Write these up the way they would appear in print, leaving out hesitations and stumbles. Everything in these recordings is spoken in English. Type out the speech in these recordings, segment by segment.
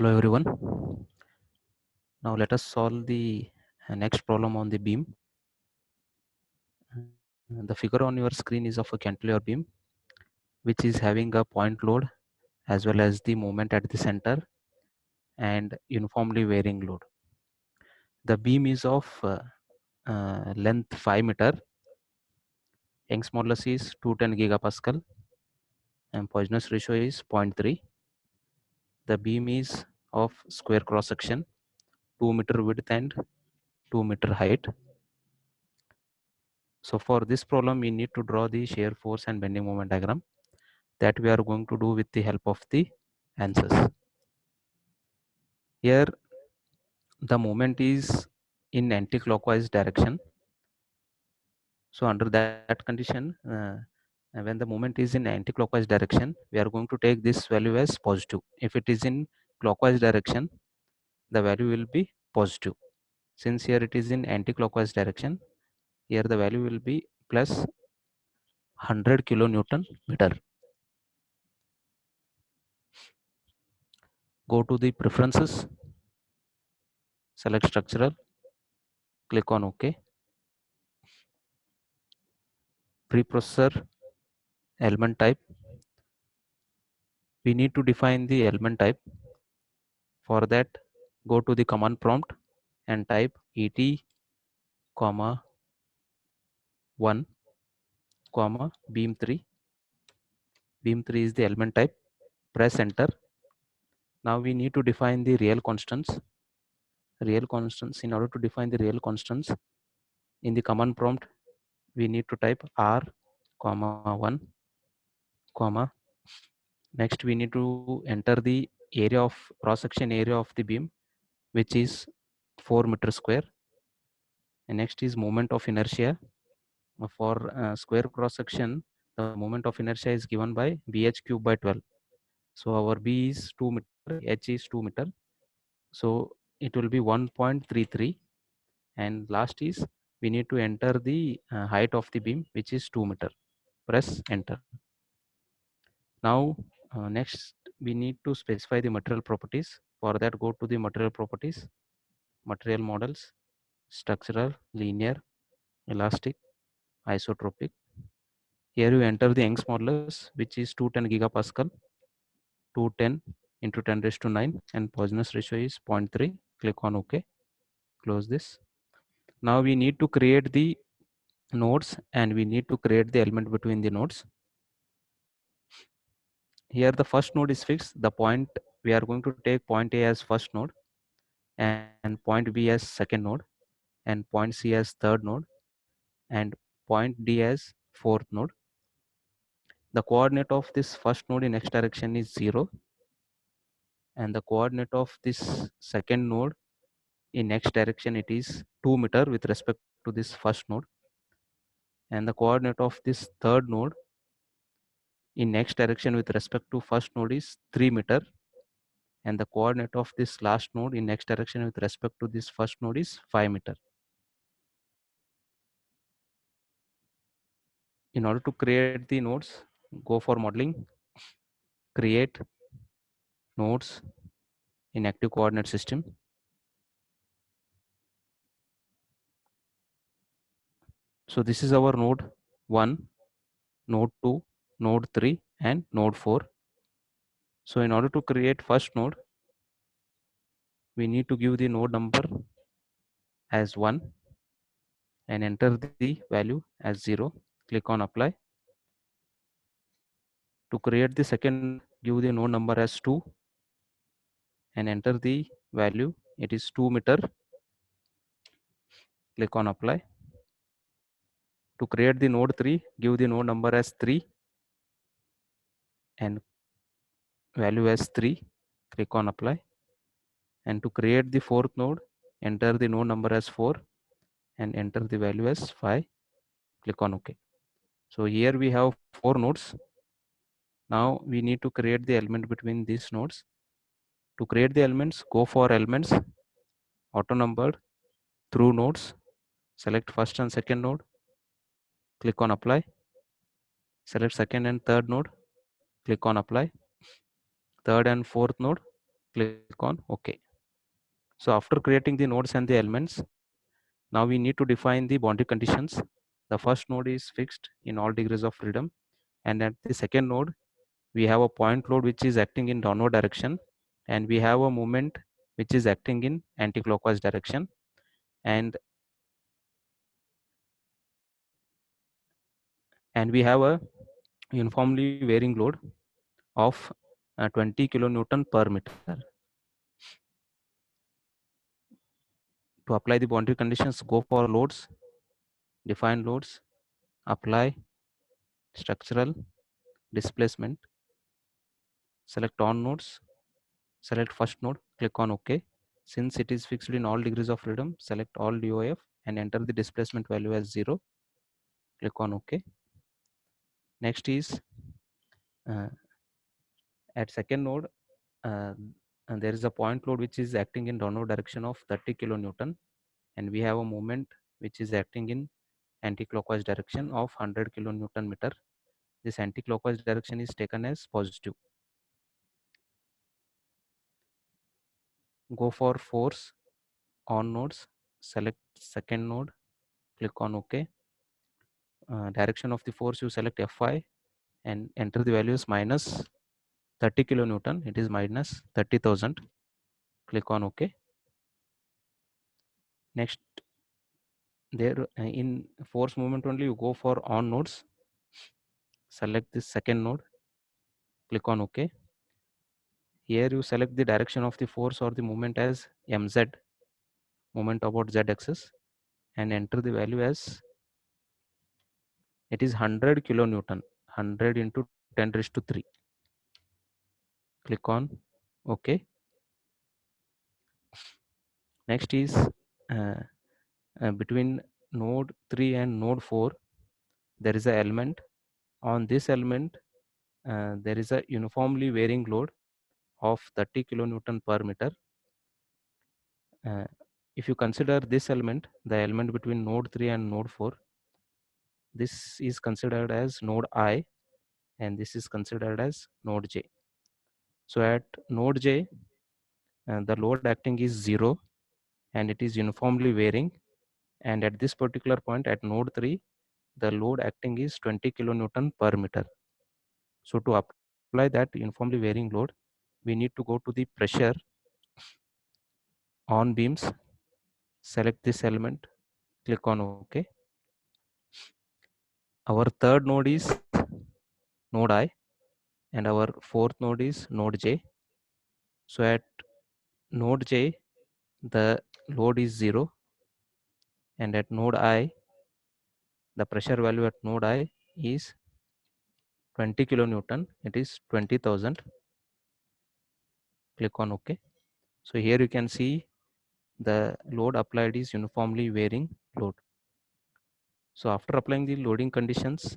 Hello everyone. Now let us solve the next problem on the beam. The figure on your screen is of a cantilever beam which is having a point load as well as the moment at the center and uniformly varying load. The beam is of length 5 meter. Young's modulus is 210 gigapascal and Poisson ratio is 0.3. The beam is of square cross section 2 meter width and 2 meter height. So for this problem, we need to draw the shear force and bending moment diagram that we are going to do with the help of the answers. Here, the moment is in anti-clockwise direction. So under that condition, when the moment is in anti-clockwise direction, we are going to take this value as positive. If it is in clockwise direction, the value will be positive. Since here it is in anti-clockwise direction, here the value will be plus 100 kilonewton meter. Go to the preferences, select structural, click on OK. Preprocessor element type. We need to define the element type. For that, go to the command prompt and type et, comma 1, comma beam 3. Beam 3 is the element type. Press enter. Now we need to define the real constants. Real constants. In order to define the real constants, in the command prompt, we need to type r, comma 1, comma. Next, we need to enter the area of cross-section area of the beam, which is 4 meter square. And next is moment of inertia. For square cross section, the moment of inertia is given by bh cube by 12. So our b is 2 meter, h is 2 meter. So it will be 1.33. And last is we need to enter the height of the beam, which is 2 meter. Press enter. Now next we need to specify the material properties. For that, go to the material properties, material models, structural, linear, elastic, isotropic. Here you enter the Young's modulus, which is 210 gigapascal, 210 into 10 raised to 9, and Poisson ratio is 0.3. Click on OK. Close this. Now we need to create the nodes and we need to create the element between the nodes. Here the first node is fixed. The point, we are going to take point A as first node and point B as second node and point C as third node and point D as fourth node. The coordinate of this first node in x direction is 0 and the coordinate of this second node in x direction it is 2 meter with respect to this first node, and the coordinate of this third node in x direction with respect to first node is 3 meter, and the coordinate of this last node in x direction with respect to this first node is 5 meter. In order to create the nodes, go for modeling, create nodes in active coordinate system. So this is our node 1, node 2, node 3 and node 4. So in order to create first node, we need to give the node number as 1 and enter the value as 0. Click on apply. To create the second, give the node number as 2 and enter the value. It is 2 meter. Click on apply. To create the node 3, give the node number as 3 and value as 3. Click on apply. And to create the fourth node, enter the node number as 4 and enter the value as 5. Click on OK. So here we have 4 nodes. Now we need to create the element between these nodes. To create the elements, go for elements, auto numbered, through nodes, select first and second node, click on apply, select second and third node, click on apply, third and fourth node, click on OK. So after creating the nodes and the elements, now we need to define the boundary conditions. The first node is fixed in all degrees of freedom, and at the second node we have a point load which is acting in downward direction, and we have a movement which is acting in anti-clockwise direction, and we have a uniformly varying load of 20 kilonewton per meter. To apply the boundary conditions, go for loads, define loads, apply structural displacement, select on nodes, select first node, click on OK. Since it is fixed in all degrees of freedom, select all DOF and enter the displacement value as 0. Click on OK. Next is uh, at second node, uh, and there is a point load which is acting in downward direction of 30 kilonewton, and we have a moment which is acting in anti-clockwise direction of 100 kilonewton meter. This anti-clockwise direction is taken as positive. Go for force on nodes, select second node, click on OK. Direction of the force, you select Fi and enter the values minus 30 kilonewton, it is minus 30,000. Click on OK. Next, there in force movement only, you go for on nodes, select this second node, click on OK. Here you select the direction of the force or the movement as mz, moment about z axis, and enter the value as it is 100 kilonewton, 100 into 10 raised to 3. Click on OK. Next is between node 3 and node 4, there is an element. On this element, there is a uniformly varying load of 30 kilonewton per meter. If you consider this element, the element between node 3 and node 4, this is considered as node I, and this is considered as node J. So at node J, the load acting is 0 and it is uniformly varying, and at this particular point at node 3, the load acting is 20 kilonewton per meter. So to apply that uniformly varying load, we need to go to the pressure on beams, select this element, click on OK. Our third node is node I, and our fourth node is node J. So at node J, the load is 0, and at node I, the pressure value at node I is 20 kilonewton, it is 20,000. Click on OK. So here you can see the load applied is uniformly varying load. So after applying the loading conditions,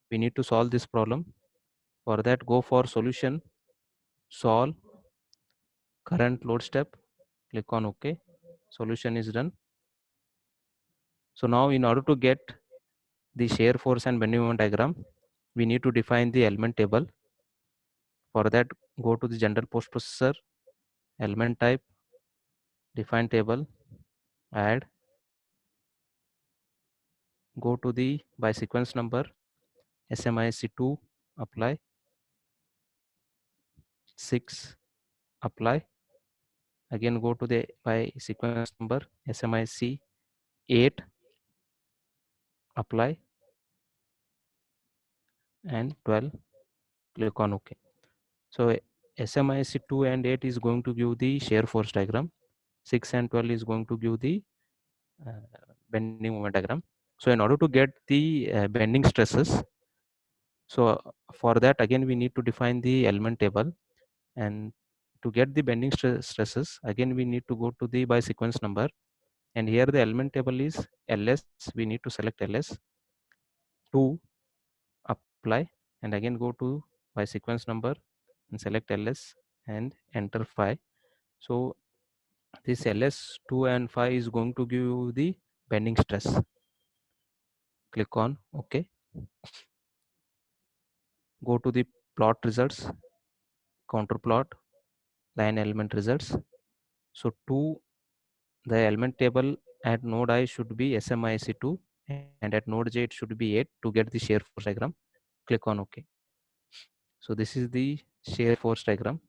we need to solve this problem. For that, go for solution, solve, current load step, click on OK. Solution is done. So now in order to get the shear force and bending moment diagram, we need to define the element table. For that, go to the general post processor, element type, define table, add, go to the by sequence number, SMIC2, apply, 6, apply, again go to the by sequence number, SMIC 8, apply, and 12, click on OK. So SMIC 2 and 8 is going to give the shear force diagram, 6 and 12 is going to give the bending moment diagram. So in order to get the bending stresses, so for that again we need to define the element table, and to get the bending stresses again we need to go to the by sequence number, and here the element table is ls, we need to select ls, 2, apply, and again go to by sequence number and select ls and enter 5. So this ls 2 and 5 is going to give you the bending stress. Click on OK. Go to the plot results, counter plot, line element results. So to the element table at node I should be SMISC2 and at node J it should be 8 to get the shear force diagram. Click on OK. So this is the shear force diagram.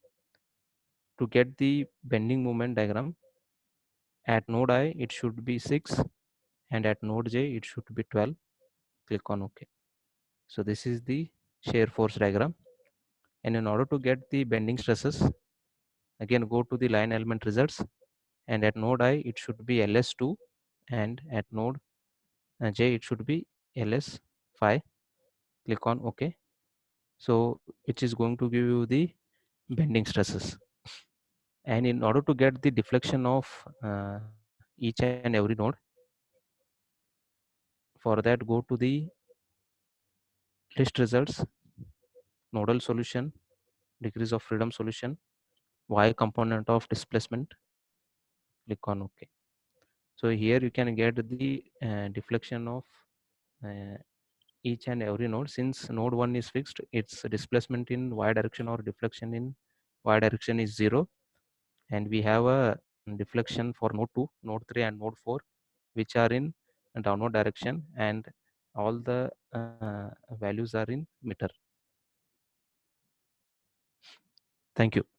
To get the bending moment diagram, at node I it should be 6 and at node J it should be 12. Click on OK. So this is the shear force diagram. And in order to get the bending stresses, again go to the line element results, and at node I it should be LS2 and at node J it should be LS5. Click on OK. So which is going to give you the bending stresses. And in order to get the deflection of each and every node, for that go to the list results, nodal solution, degrees of freedom solution, y component of displacement. Click on OK. So here you can get the deflection of uh, each and every node. Since node 1 is fixed, its displacement in y direction or deflection in y direction is 0, and we have a deflection for node 2, node 3 and node 4 which are in downward direction, and all the values are in meter. Thank you.